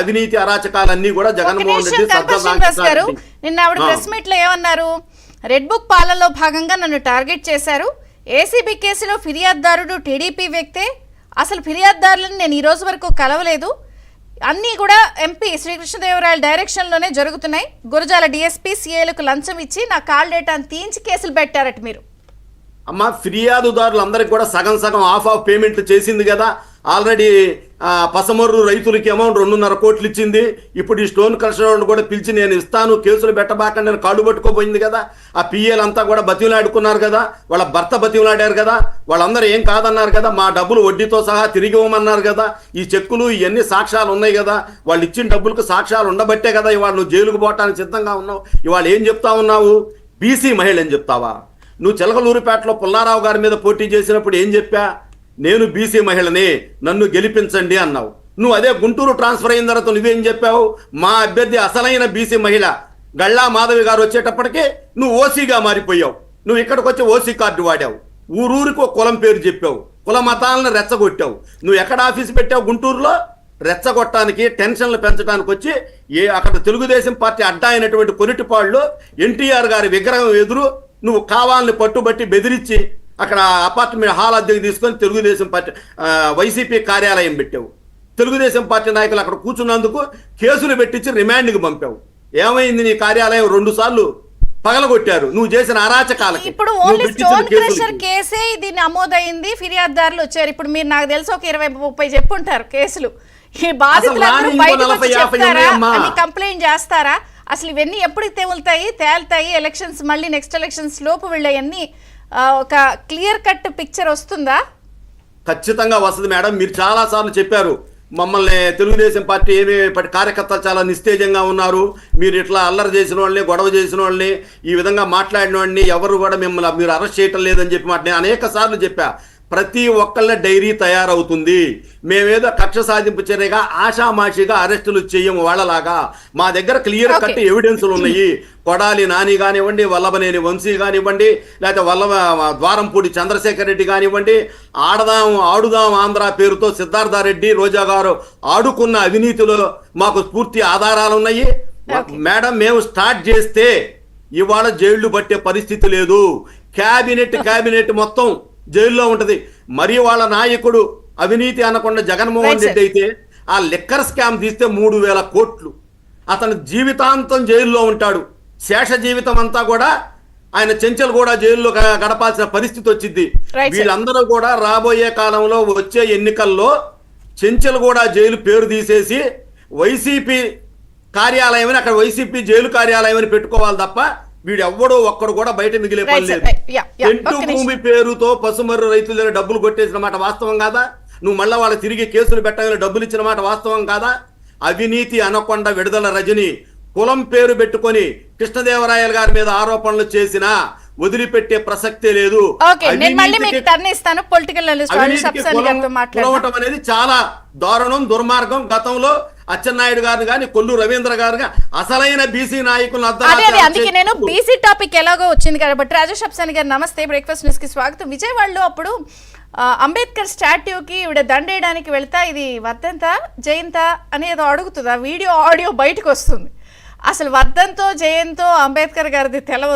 అవినీతి అరాచకాలన్నీ కూడా జగన్మోహన్ రెడ్డి నిన్న ఆవిడ ప్రెస్ మీట్ లో ఏమన్నారు? రెడ్ బుక్ పాలనలో భాగంగా నన్ను టార్గెట్ చేశారు. ఏసీబీ కేసులో ఫిర్యాదుదారుడు టీడీపీ వ్యక్తే. అసలు ఫిర్యాదుదారులను నేను ఈ రోజు వరకు కలవలేదు. అన్నీ కూడా ఎంపీ శ్రీకృష్ణదేవరాయల డైరెక్షన్లోనే జరుగుతున్నాయి. గురజాల డిఎస్పీ సీఏలకు లంచం ఇచ్చి నా కాల్ డేటాను తీయించి కేసులు పెట్టారట మీరు. అమ్మ, ఫిర్యాదుదారులందరికీ కూడా సగం సగం ఆఫ్ పేమెంట్లు చేసింది కదా. ఆల్రెడీ పసమర్రు రైతులకి అమౌంట్ 2.5 కోట్లు ఇచ్చింది. ఇప్పుడు ఈ స్టోన్ క్రషర్ కూడా పిలిచి నేను ఇస్తాను, కేసులు పెట్టబాకండి నేను కాళ్ళు పట్టుకోపోయింది కదా. ఆ పిఏలంతా కూడా బతిమలాడుకున్నారు కదా, వాళ్ళ భర్త బతిమలాడారు కదా, వాళ్ళందరూ ఏం కాదన్నారు కదా, మా డబ్బులు వడ్డీతో సహా తిరిగి ఇవ్వమన్నారు కదా. ఈ చెక్కులు ఇవన్నీ సాక్ష్యాలు ఉన్నాయి కదా, వాళ్ళు ఇచ్చిన డబ్బులకు సాక్ష్యాలు ఉండబట్టే కదా ఇవాళ నువ్వు జైలుకు పోవటానికి సిద్ధంగా ఉన్నావు. ఇవాళ ఏం చెప్తా ఉన్నావు? బీసీ మహిళ అని చెప్తావా? నువ్వు చిలకలూరిపేటలో పుల్లారావు గారి మీద పోటీ చేసినప్పుడు ఏం చెప్పా? నేను బీసీ మహిళని, నన్ను గెలిపించండి అన్నావు. నువ్వు అదే గుంటూరు ట్రాన్స్ఫర్ అయిన తర్వాత నువ్వేం చెప్పావు? మా అభ్యర్థి అసలైన బీసీ మహిళ గళ్ళా మాధవి గారు వచ్చేటప్పటికి నువ్వు ఓసీగా మారిపోయావు. నువ్వు ఇక్కడికి వచ్చి ఓసీ కార్డు వాడావు. ఊరూరికి ఒక కులం పేరు చెప్పావు, కుల మతాలను రెచ్చగొట్టావు. నువ్వు ఎక్కడ ఆఫీసు పెట్టావు? గుంటూరులో. రెచ్చగొట్టడానికి, టెన్షన్లు పెంచడానికి వచ్చి అక్కడ తెలుగుదేశం పార్టీ అడ్డా అయినటువంటి కొరిటిపాడులో ఎన్టీఆర్ గారి విగ్రహం ఎదురు నువ్వు కావాలని పట్టుబట్టి బెదిరించి అక్కడ అపార్ట్మెంట్ హాల్ అద్దెకు తీసుకొని తెలుగుదేశం పార్టీ వైసీపీ కార్యాలయం పెట్టావు. తెలుగుదేశం పార్టీ నాయకులు అక్కడ కూర్చున్నందుకు కేసులు పెట్టించి రిమాండ్కి పంపావు. ఏమైంది? నీ కార్యాలయం 2 సార్లు పగలగొట్టారు నువ్వు చేసిన అరాచకాలకి. ఇప్పుడు ఓన్లీ స్టోన్ క్రషర్ కేసే ఇది నమోదైంది, ఫిర్యాదుదారులు వచ్చారు. ఇప్పుడు మీరు నాకు తెలిసి ఒక 20-30 చెప్పుంటారు కేసులు. ఈ బాధితులందరూ కంప్లైంట్ చేస్తారా? అసలు ఇవన్నీ ఎప్పుడు తేలుతాయి? ఎలక్షన్స్, మళ్ళీ నెక్స్ట్ ఎలక్షన్స్ లోపు వీళ్ళవన్నీ ఒక క్లియర్ కట్ పిక్చర్ వస్తుందా? ఖచ్చితంగా వస్తుంది మేడం. మీరు చాలా సార్లు చెప్పారు మమ్మల్ని తెలుగుదేశం పార్టీ ఏమి కార్యకర్తలు చాలా నిస్తేజంగా ఉన్నారు, మీరు ఇట్లా అల్లరి చేసిన వాళ్ళని, గొడవ చేసిన వాళ్ళని, ఈ విధంగా మాట్లాడిన వాడిని ఎవరు కూడా మిమ్మల్ని మీరు అరెస్ట్ చేయటం లేదని చెప్పి మాట నేను అనేక సార్లు చెప్పా. ప్రతి ఒక్కళ్ళ డైరీ తయారవుతుంది. మేమేదో కక్ష సాధింపు చర్యగా ఆషామాషిగా అరెస్టులు చేయము వాళ్ళలాగా. మా దగ్గర క్లియర్ కట్ ఎవిడెన్సులు ఉన్నాయి. కొడాలి నాని కానివ్వండి, వల్లభనేని వంశీ కానివ్వండి, లేకపోతే ద్వారంపూడి చంద్రశేఖర్ రెడ్డి కానివ్వండి, ఆడుదాం ఆంధ్ర పేరుతో సిద్ధార్థారెడ్డి, రోజా గారు ఆడుకున్న అవినీతిలో మాకు పూర్తి ఆధారాలు ఉన్నాయి మేడం. మేము స్టార్ట్ చేస్తే ఇవాళ జైళ్లు పట్టే పరిస్థితి లేదు. క్యాబినెట్ మొత్తం జైల్లో ఉంటది. మరి వాళ్ళ నాయకుడు అవినీతి అనకుండా జగన్మోహన్ రెడ్డి అయితే ఆ లిక్కర్ స్కామ్ తీస్తే 3,000 కోట్లు, అతను జీవితాంతం జైల్లో ఉంటాడు. శేష జీవితం అంతా కూడా ఆయన చెంచల్ కూడా జైల్లో గడపాల్సిన పరిస్థితి వచ్చింది. వీళ్ళందరూ కూడా రాబోయే కాలంలో వచ్చే ఎన్నికల్లో చెంచల్ కూడా జైలు పేరు తీసేసి వైసీపీ కార్యాలయం అని, అక్కడ వైసీపీ జైలు కార్యాలయం అని పెట్టుకోవాలి తప్ప వీడు ఎవ్వడో ఒక్కడు కూడా బయట మిగిలే పని లేదు. ఎంటు భూమి పేరుతో పసుమర్రు రైతుల దగ్గర డబ్బులు కొట్టేసిన మాట వాస్తవం కాదా? నువ్వు మళ్ళా వాళ్ళ తిరిగి కేసులు పెట్టగానే డబ్బులు ఇచ్చిన మాట వాస్తవం కాదా? అవినీతి అనకొండ విడుదల రజని కులం పేరు పెట్టుకొని కృష్ణదేవరాయల గారి మీద ఆరోపణలు చేసినా వదిలిపెట్టే ప్రసక్తే లేదు. అనేది చాలా దారుణం, దుర్మార్గం. గతంలో అచ్చెన్నాయుడు గారు గాని, కొల్లు రవీంద్ర గారు అసలైన బీసీ నాయకులు. అందుకే నేను బీసీ టాపిక్ ఎలాగో వచ్చింది కాబట్టి రాజేష్ అప్సాని గారు నమస్తే, బ్రేక్ఫాస్ట్ న్యూస్ కి స్వాగతం. విజయవాడలో అప్పుడు అంబేద్కర్ స్టాట్యూకి ఇవిడ దండేయడానికి వెళ్తా ఇది వర్ధంత జయంత అనేది అడుగుతుంది. ఆ వీడియో ఆడియో బయటకు వస్తుంది. అసలు వర్ధంతో జయంతో అంబేద్కర్ గారిది తెలవదు.